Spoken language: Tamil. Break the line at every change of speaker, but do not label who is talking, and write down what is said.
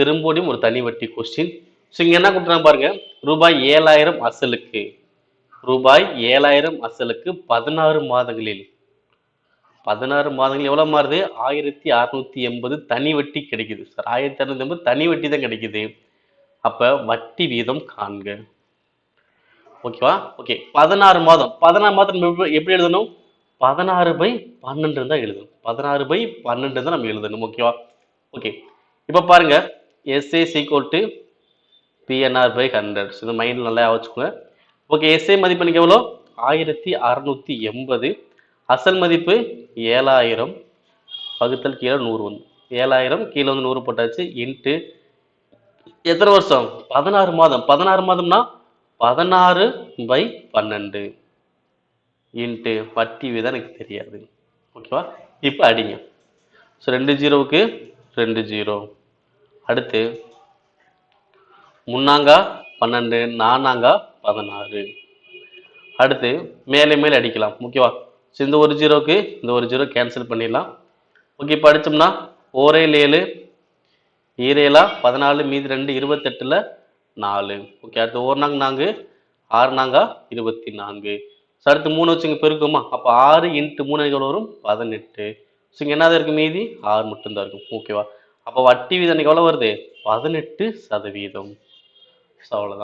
திரும்பவும் ஒரு தனி வட்டி கொஸ்டின். ஸோ இங்க என்ன கொடுத்துருக்காங்க பாருங்க. ரூபாய் 7,000 அசலுக்கு ரூபாய் 7,000 அசலுக்கு 16 மாதங்களில் 16 மாதங்கள் எவ்வளவு மாறுது? 1680 தனி வட்டி கிடைக்குது சார். 1680 தனி வட்டி தான் கிடைக்குது. அப்ப வட்டி வீதம் காண்க. ஓகேவா? ஓகே. 16 மாதம் 16 மாதம் எப்படி எழுதணும்? 16/12 தான் எழுதணும். 16/12 தான் நம்ம எழுதணும். ஓகேவா? ஓகே. இப்ப பாருங்க. SA = PNR/100. இது மைண்ட்ல நல்லா வச்சுக்கோங்க. ஓகே. SA மதிப்பு எனக்கு எவ்வளோ? 1680. அசல் மதிப்பு 7,000 வகுத்தல் கீழே 100 வந்து 7,000 கீழே வந்து 100 போட்டாச்சு. இன்ட்டு எத்தனை வருஷம்? 16 மாதம். 16 மாதம்னா 16/12 இன்ட்டு வட்டி வீதம் எனக்கு தெரியாது. ஓகேவா? இப்போ அடிங்க. ஸோ 2 0க்கு 2 0. அடுத்து 3 12 4 16. அடுத்து மேலே மேலே அடிக்கலாம். ஓகேவா? ஸோ இந்த ஒரு 0க்கு இந்த ஒரு 0 கேன்சல் பண்ணிடலாம். ஓகே. இப்போ அடிச்சோம்னா 4 7 7 14 மீதி 2 28ல் 4. ஓகே. அடுத்து 1 4 6 24. ஸோ அடுத்து 3 வச்சு இங்கே பெருக்குமா? அப்போ 6 × 3 எவ்வளோ வரும்? 18. ஸோ இங்கே என்னதான் இருக்கு மீதி? 6 மட்டும்தான் இருக்கும். ஓகேவா? அப்போ வட்டி வீதம் எவ்வளோ வருது? 18%. ஸோ அவ்வளோதான்.